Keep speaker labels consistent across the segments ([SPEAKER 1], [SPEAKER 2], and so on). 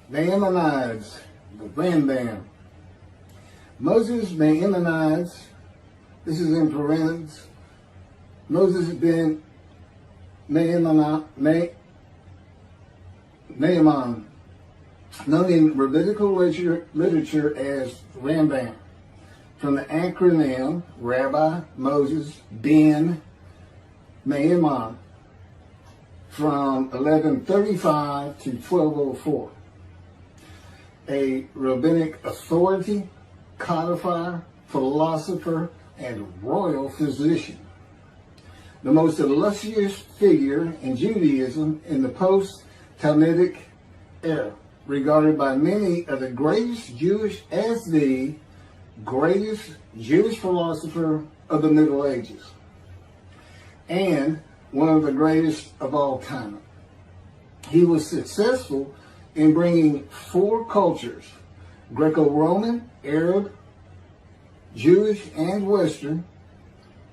[SPEAKER 1] Maimonides, the Rambam. Moses Maimonides, this is in parentheses, Moses Ben Maimon, known in rabbinical literature as Rambam, from the acronym Rabbi Moses Ben Maimon, from 1135 to 1204. A rabbinic authority, codifier, philosopher, and royal physician. The most illustrious figure in Judaism in the post-talmudic era, regarded by many of the greatest Jewish philosopher of the Middle Ages, and one of the greatest of all time. He was successful in bringing four cultures, Greco-Roman, Arab, Jewish, and Western,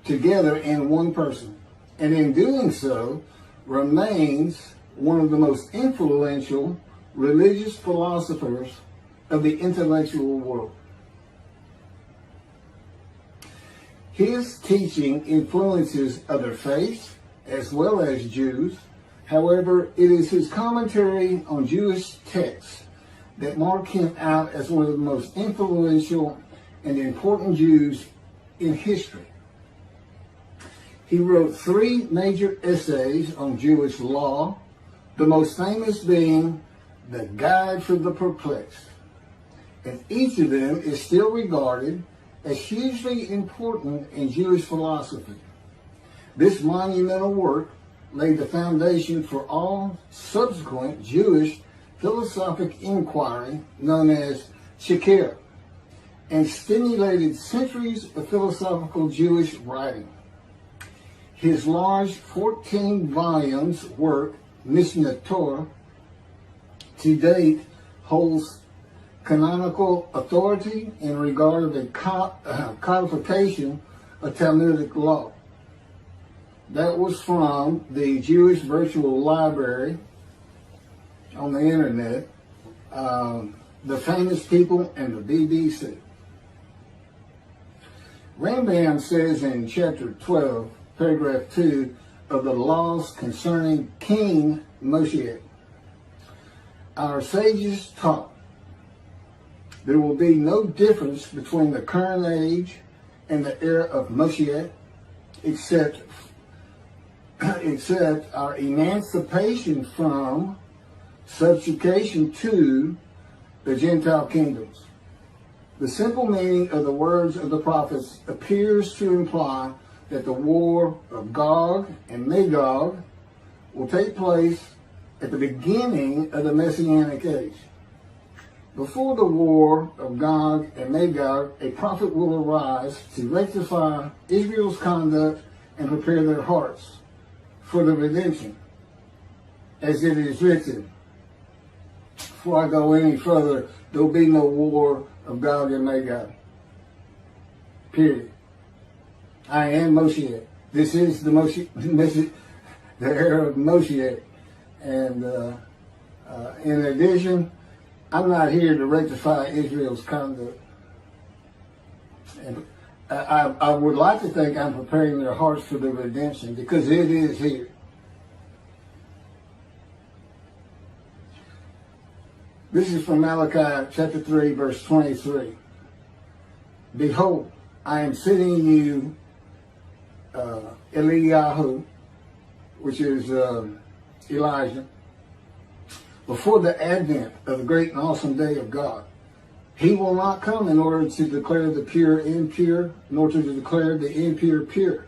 [SPEAKER 1] together in one person, and in doing so remains one of the most influential religious philosophers of the intellectual world. His teaching influences other faiths as well as Jews. However, it is his commentary on Jewish texts that mark him out as one of the most influential and important Jews in history. He wrote 3 major essays on Jewish law, the most famous being The Guide for the Perplexed, and each of them is still regarded as hugely important in Jewish philosophy. This monumental work laid the foundation for all subsequent Jewish philosophic inquiry known as Chakirah, and stimulated centuries of philosophical Jewish writing. His large 14 volumes work, Mishneh Torah, to date holds canonical authority in regard to the codification of Talmudic law. That was from the Jewish Virtual Library on the internet, the Famous People, and the BBC. Rambam says in chapter 12, paragraph 2 of the laws concerning King Moshiach, our sages taught there will be no difference between the current age and the era of Moshiach, except our emancipation from subjugation to the Gentile kingdoms. The simple meaning of the words of the prophets appears to imply that the war of Gog and Magog will take place at the beginning of the Messianic age. Before the war of Gog and Magog, a prophet will arise to rectify Israel's conduct and prepare their hearts for the redemption, as it is written. Before I go any further, there will be no war of Gog and Magog. Period. I am Moshiach. This is the the era of Moshiach. And in addition, I'm not here to rectify Israel's conduct. And I would like to think I'm preparing their hearts for the redemption, because it is here. This is from Malachi chapter 3, verse 23. Behold, I am sending you Eliyahu, which is Elijah, before the advent of the great and awesome day of God. He will not come in order to declare the pure impure, nor to declare the impure pure.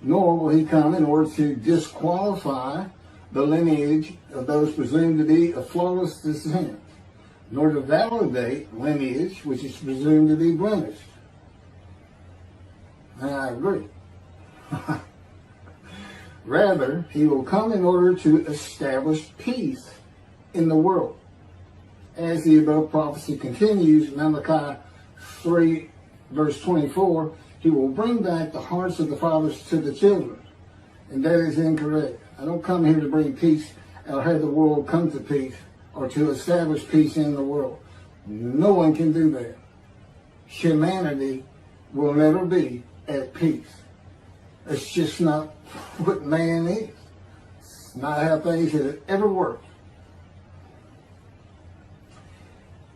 [SPEAKER 1] Nor will he come in order to disqualify the lineage of those presumed to be of flawless descent, nor to validate lineage which is presumed to be blemished. And I agree. Rather, he will come in order to establish peace in the world. As the above prophecy continues, Malachi 3, verse 24, He will bring back the hearts of the fathers to the children. And that is incorrect. I don't come here to bring peace or have the world come to peace or to establish peace in the world. No one can do that. Humanity will never be at peace. It's just not what man is. It's not how things have ever worked.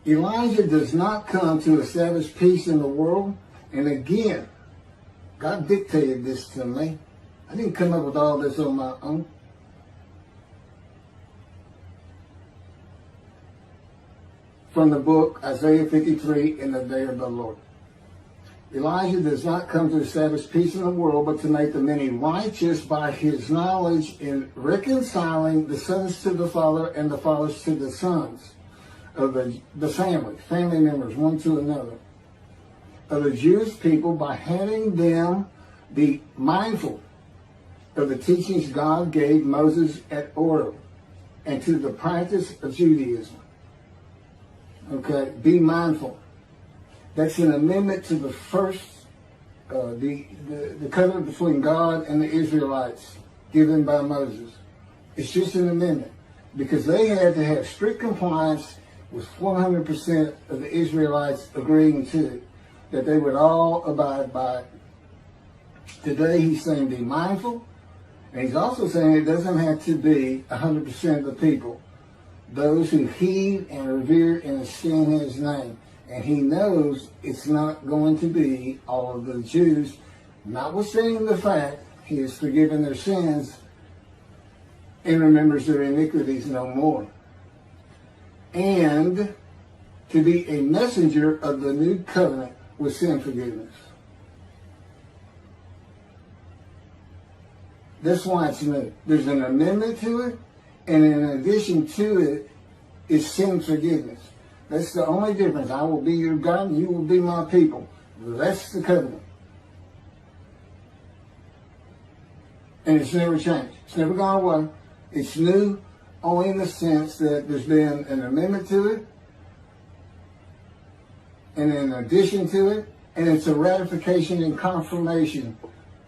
[SPEAKER 1] Elijah does not come to establish peace in the world. And again, God dictated this to me. I didn't come up with all this on my own. From the book Isaiah 53, In the Day of the Lord. Elijah does not come to establish peace in the world, but to make the many righteous by his knowledge in reconciling the sons to the Father and the fathers to the sons of the family members, one to another, of the Jewish people by having them be mindful of the teachings God gave Moses at Order and to the practice of Judaism. Okay, be mindful. That's an amendment to the first, the covenant between God and the Israelites given by Moses. It's just an amendment because they had to have strict compliance with 100% of the Israelites agreeing to it, that they would all abide by it. Today he's saying be mindful, and he's also saying it doesn't have to be 100% of the people, those who heed and revere and esteem his name. And he knows it's not going to be all of the Jews, notwithstanding the fact he has forgiven their sins and remembers their iniquities no more. And to be a messenger of the new covenant with sin forgiveness. That's why it's new. There's an amendment to it, and in addition to it is sin forgiveness. That's the only difference. I will be your God and you will be my people. That's the covenant. And it's never changed. It's never gone away. It's new only in the sense that there's been an amendment to it, and in addition to it, and it's a ratification and confirmation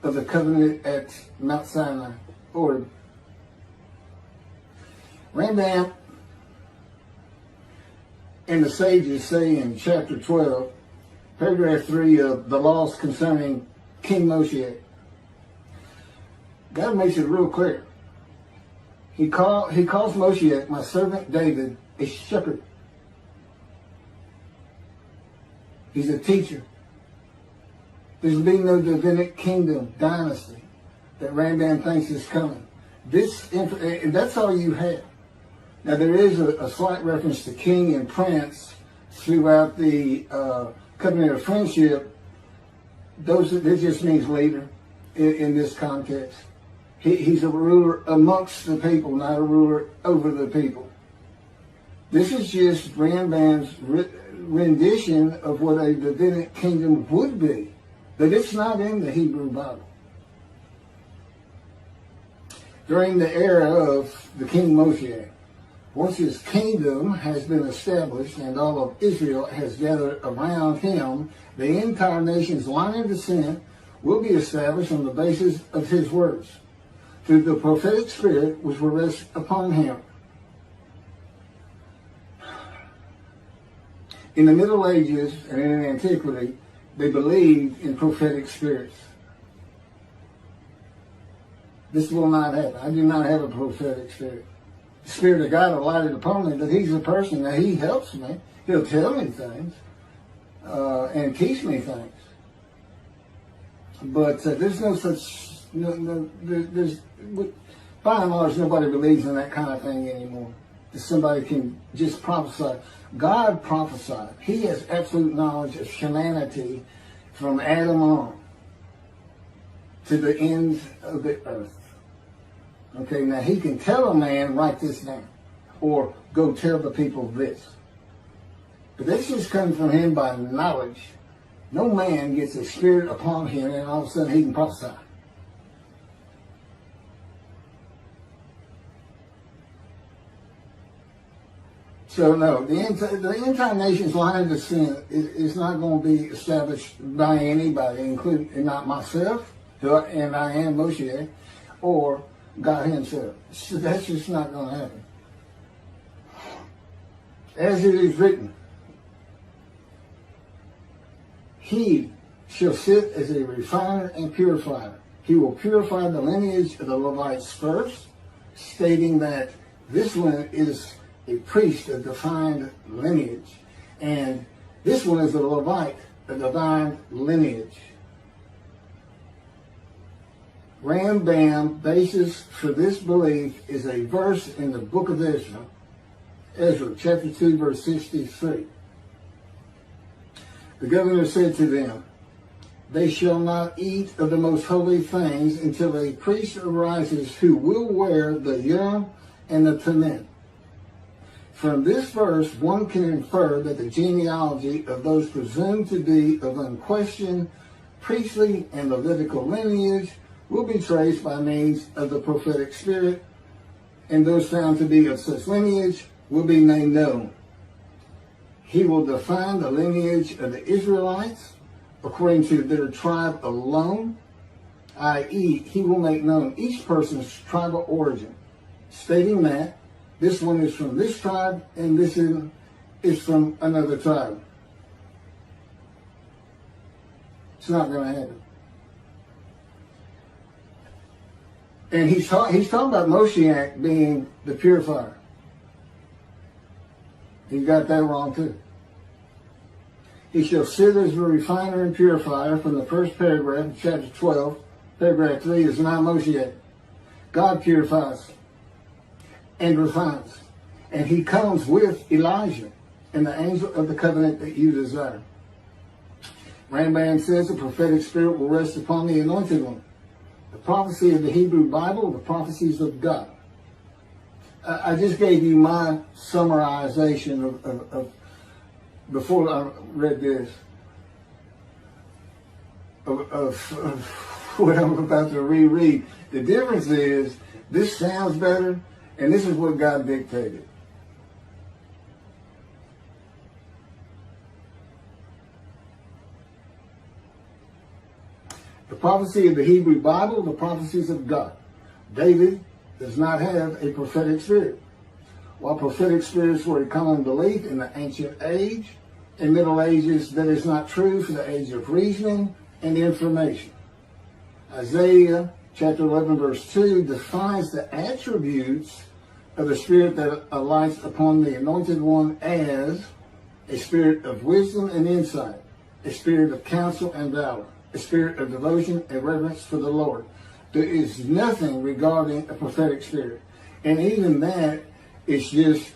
[SPEAKER 1] of the covenant at Mount Sinai, or Rambam and the sages say in chapter 12, paragraph 3 of the laws concerning King Moshiach, God makes it real clear. He calls Moshiach, my servant David, a shepherd. He's a teacher. There's been no rabbinic kingdom dynasty that Rambam thinks is coming. That's all you have. Now there is a slight reference to king and prince throughout the covenant of friendship. That just means leader in this context. He's a ruler amongst the people, not a ruler over the people. This is just Rambam's rendition of what a rabbinic kingdom would be, but it's not in the Hebrew Bible. During the era of the King Moshiach, once his kingdom has been established and all of Israel has gathered around him, the entire nation's line of descent will be established on the basis of his words, through the prophetic spirit which will rest upon him. In the Middle Ages and in antiquity, they believed in prophetic spirits. This will not happen. I do not have a prophetic spirit. The Spirit of God alighted upon me, that he's a person that he helps me. He'll tell me things and teach me things. But there's no such, by and large, nobody believes in that kind of thing anymore. That somebody can just prophesy. God prophesied. He has absolute knowledge of humanity from Adam on to the ends of the earth. Okay, now he can tell a man, write this down, or go tell the people this. But this just comes from him by knowledge. No man gets a spirit upon him and all of a sudden he can prophesy. So no, the end-time nation's line of descent is not going to be established by anybody, including not myself, and I am Moshiach, or God himself. So that's just not going to happen. As it is written, he shall sit as a refiner and purifier. He will purify the lineage of the Levites first, stating that this one is a priest of defined lineage, and this one is a Levite, a divine lineage. Rambam basis for this belief is a verse in the book of Ezra, chapter 2, verse 63. The governor said to them, they shall not eat of the most holy things until a priest arises who will wear the yom and the tamim. From this verse, one can infer that the genealogy of those presumed to be of unquestioned priestly and Levitical lineage will be traced by means of the prophetic spirit, and those found to be of such lineage will be made known. He will define the lineage of the Israelites according to their tribe alone, i.e., he will make known each person's tribal origin, stating that this one is from this tribe and this is from another tribe. It's not going to happen. And he's talking about Moshiach being the purifier. He got that wrong too. He shall sit as a refiner and purifier from the first paragraph of chapter 12. Paragraph 3 is not Moshiach. God purifies and refines. And he comes with Elijah and the angel of the covenant that you desire. Rambam says the prophetic spirit will rest upon the anointed one. The prophecy of the Hebrew Bible, the prophecies of God. I just gave you my summarization of before I read this, of what I'm about to reread. The difference is, this sounds better, and this is what God dictated. The prophecy of the Hebrew Bible, the prophecies of God. David does not have a prophetic spirit. While prophetic spirits were a common belief in the ancient age and Middle Ages, that is not true for the age of reasoning and information. Isaiah chapter 11 verse 2 defines the attributes of the spirit that alights upon the anointed one as a spirit of wisdom and insight, a spirit of counsel and valor, a spirit of devotion and reverence for the Lord. There is nothing regarding a prophetic spirit. And even that, it's just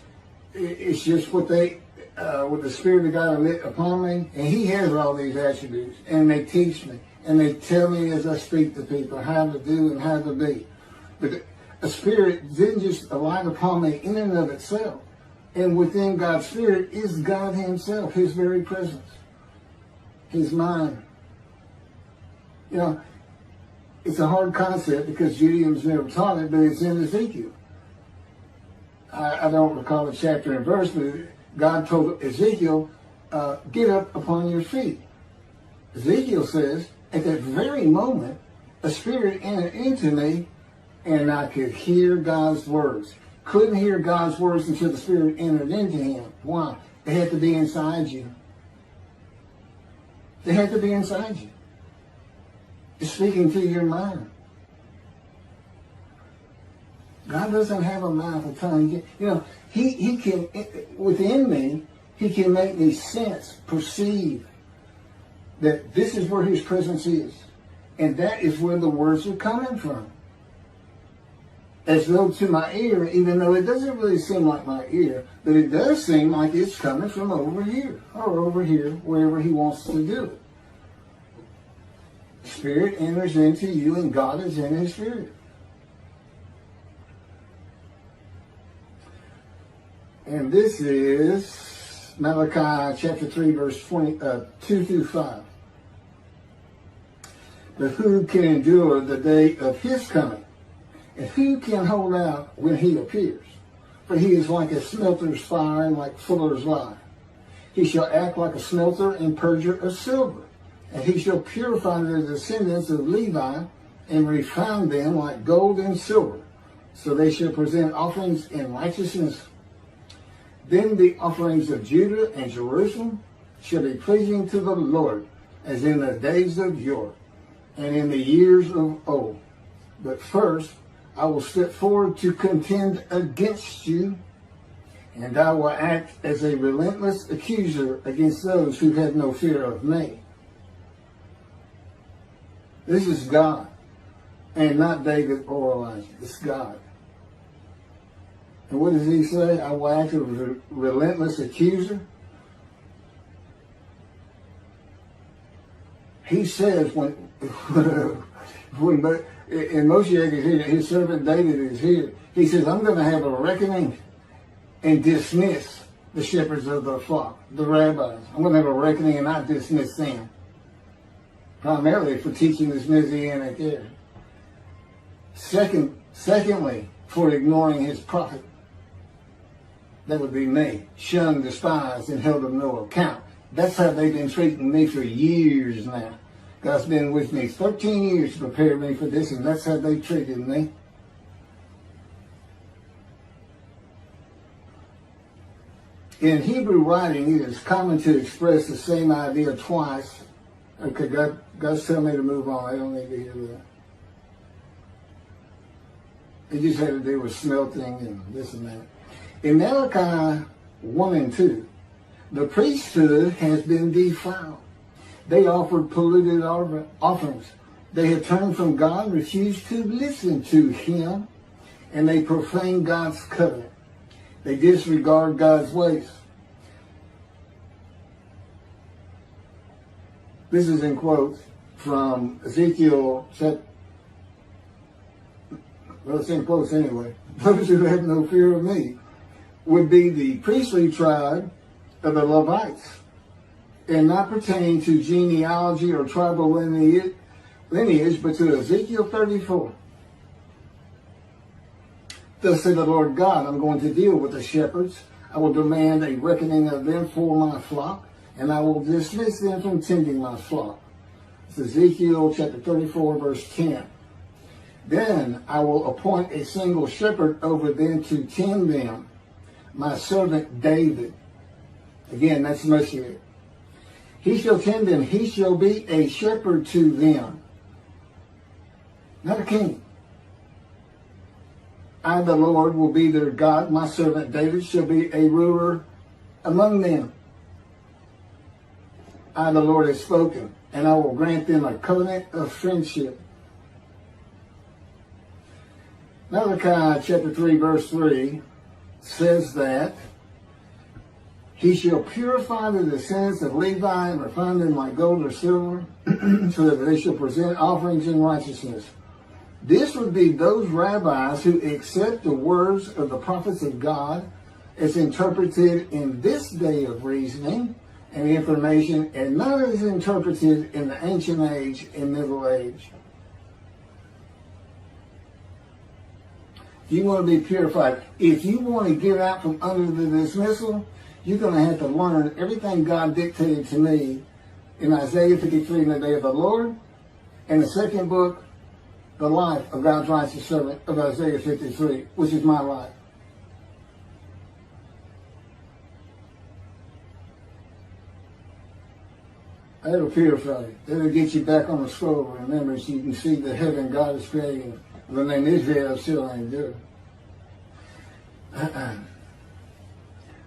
[SPEAKER 1] what the Spirit of God lit upon me, and he has all these attributes, and they teach me, and they tell me as I speak to people how to do and how to be. But a spirit didn't just alight upon me in and of itself. And within God's spirit is God himself, his very presence, his mind. You know, it's a hard concept because Judaism's never taught it, but it's in Ezekiel. I don't recall the chapter and verse, but God told Ezekiel, get up upon your feet. Ezekiel says, at that very moment, a spirit entered into me, and I could hear God's words. Couldn't hear God's words until the spirit entered into him. Why? They had to be inside you. They had to be inside you. It's speaking to your mind. God doesn't have a mouth, a tongue. You know, he can, within me, he can make me sense, perceive that this is where his presence is. And that is where the words are coming from. As though to my ear, even though it doesn't really seem like my ear, but it does seem like it's coming from over here, or over here, wherever he wants to do it. Spirit enters into you, and God is in his spirit. And this is Malachi chapter 3, verse 2 through 5. But who can endure the day of his coming? And who can hold out when he appears? for he is like a smelter's fire and like fuller's lye. He shall act like a smelter and purger of silver, and he shall purify the descendants of Levi and refine them like gold and silver, so they shall present offerings in righteousness. Then the offerings of Judah and Jerusalem shall be pleasing to the Lord, as in the days of yore, and in the years of old. But first I will step forward to contend against you, and I will act as a relentless accuser against those who have no fear of me. This is God, and not David or Elijah. It's God. And what does he say? I will act as a relentless accuser. He says when Moshiach is here, his servant David is here, he says, I'm going to have a reckoning and dismiss the shepherds of the flock, the rabbis. I'm going to have a reckoning and not dismiss them, primarily for teaching this Messianic Era. Secondly, for ignoring his prophet. That would be me, shunned, despised, and held of no account. That's how they've been treating me for years now. God's been with me 13 years to prepare me for this, and that's how they treated me. In Hebrew writing, it is common to express the same idea twice. Okay, God's telling me to move on. I don't need to hear that. It just had to do with smelting and this and that. In Malachi 1 and 2, the priesthood has been defiled. They offered polluted offerings. They had turned from God, refused to listen to him, and they profaned God's covenant. They disregard God's ways. This is in quotes from Ezekiel. Well, it's in quotes anyway. Those who have no fear of me would be the priestly tribe of the Levites, and not pertaining to genealogy or tribal lineage, but to Ezekiel 34. Thus said the Lord God, I'm going to deal with the shepherds. I will demand a reckoning of them for my flock, and I will dismiss them from tending my flock. It's Ezekiel chapter 34, verse 10. Then I will appoint a single shepherd over them to tend them, my servant David. Again, that's Moshiach. He shall tend them. He shall be a shepherd to them. Not a king. I, the Lord, will be their God. My servant David shall be a ruler among them. I, the Lord, have spoken, and I will grant them a covenant of friendship. Malachi chapter 3, verse 3 says that he shall purify the descendants of Levi and refine them like gold or silver, so that they shall present offerings in righteousness. This would be those rabbis who accept the words of the prophets of God as interpreted in this day of reasoning and information, and not as interpreted in the ancient age and middle age. You want to be purified. If you want to get out from under the dismissal, you're going to have to learn everything God dictated to me in Isaiah 53 in the day of the Lord, and the second book, the life of God's righteous servant of Isaiah 53, which is my life. That'll purify you. That'll get you back on the scroll of remembrance, so you can see the heaven God is creating. The name Israel still ain't good.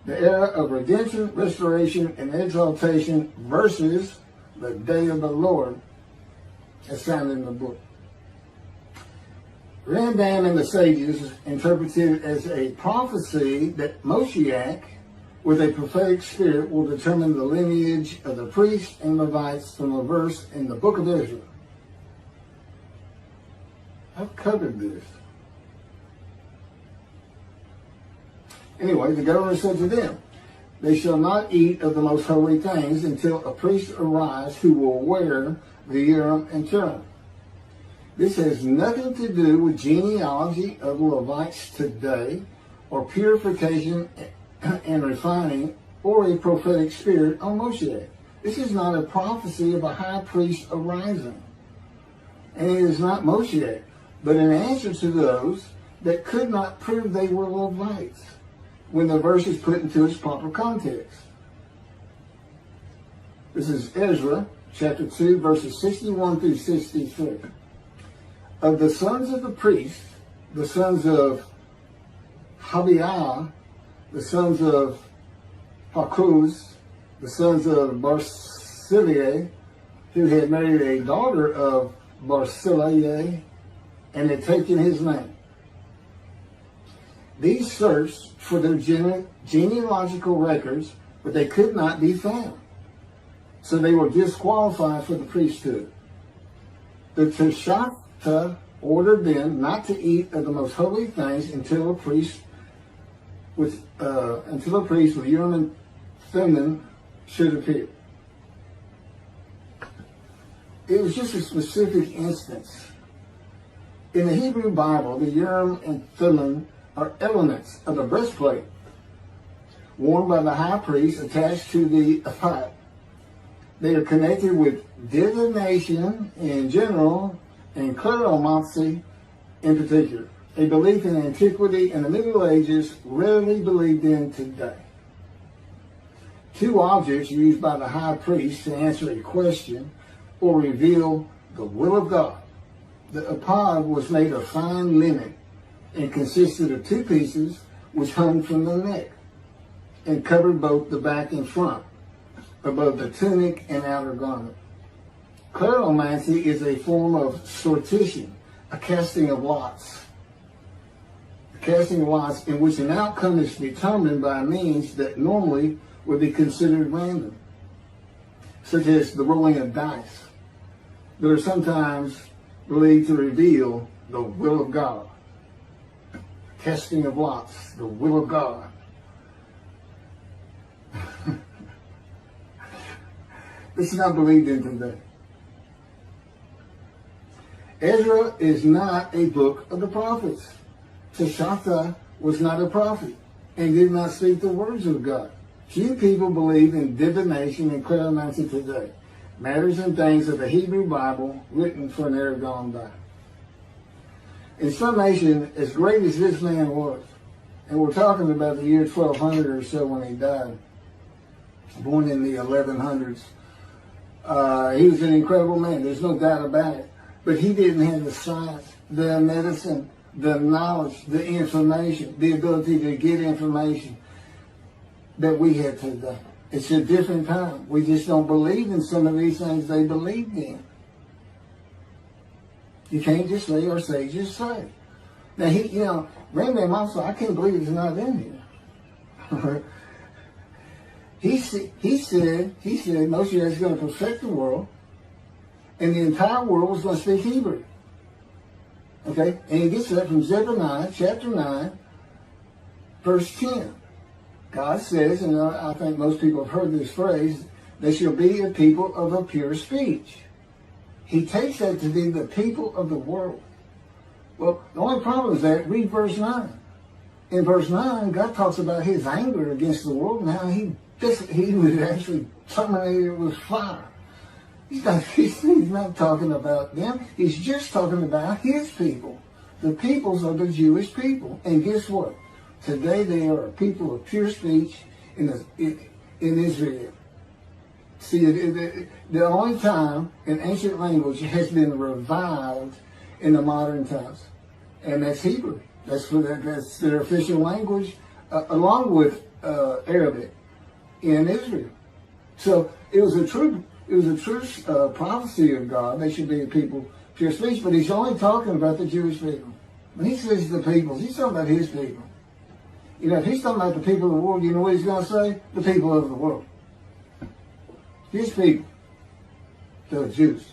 [SPEAKER 1] The era of redemption, restoration, and exaltation versus the day of the Lord as found in the book. Rambam and the sages interpreted it as a prophecy that Moshiach, with a prophetic spirit, will determine the lineage of the priests and Levites from a verse in the book of Israel. I've covered this. Anyway, the governor said to them, they shall not eat of the most holy things until a priest arise who will wear the Urim and Thummim. This has nothing to do with genealogy of Levites today or purification and refining, or a prophetic spirit on Moshiach. This is not a prophecy of a high priest arising. And it is not Moshiach, but an answer to those that could not prove they were Levites when the verse is put into its proper context. This is Ezra, chapter 2, verses 61 through 63. Of the sons of the priests, the sons of Habiah, the sons of Hakuz, the sons of Barzillai, who had married a daughter of Barzillai and had taken his name. These searched for their genealogical records, but they could not be found. So they were disqualified for the priesthood. The Teshachta ordered them not to eat of the most holy things until a priest with Urim and Thummim should appear. It was just a specific instance. In the Hebrew Bible, the Urim and Thummim are elements of the breastplate worn by the high priest attached to the ephod. They are connected with divination in general and cleromancy in particular, a belief in antiquity and the Middle Ages rarely believed in today. Two objects used by the high priest to answer a question or reveal the will of God. The ephod was made of fine linen and consisted of two pieces which hung from the neck and covered both the back and front, above the tunic and outer garment. Cleromancy is a form of sortition, a casting of lots. A casting of lots in which an outcome is determined by means that normally would be considered random, such as the rolling of dice, that are sometimes believed to reveal the will of God. Casting of lots, the will of God. This is not believed in today. Ezra is not a book of the prophets. Teshachta was not a prophet and did not speak the words of God. Few people believe in divination and cleromancy today, matters and things of the Hebrew Bible written for an era gone by. In summation, as great as this man was, and we're talking about the year 1200 or so when he died, born in the 1100s, he was an incredible man, there's no doubt about it. But he didn't have the science, the medicine, the knowledge, the information, the ability to get information that we have today. It's a different time. We just don't believe in some of these things they believed in. You can't just say or say, just say. Now, Rambam also, I can't believe it's not in here. He said Moshiach is going to perfect the world, and the entire world was going to speak Hebrew. Okay? And he gets that from Zephaniah chapter 9, verse 10. God says, and I think most people have heard this phrase, they shall be a people of a pure speech. He takes that to be the people of the world. Well, the only problem is that, read verse 9. In verse 9, God talks about his anger against the world, and how he was actually terminated with fire. He's not talking about them. He's just talking about his people. The peoples are the Jewish people. And guess what? Today they are a people of pure speech in Israel. See, the only time an ancient language has been revived in the modern times, and that's Hebrew. That's their official language, along with Arabic in Israel. So it was a true prophecy of God. They should be a people of pure speech, but he's only talking about the Jewish people. When he says the peoples, he's talking about his people. If he's talking about the people of the world, you know what he's going to say? The people of the world. His people. The Jews.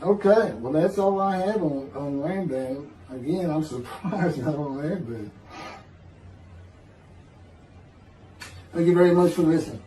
[SPEAKER 1] Okay, well that's all I have on Rambam. Again, I'm surprised I don't have that. Thank you very much for listening.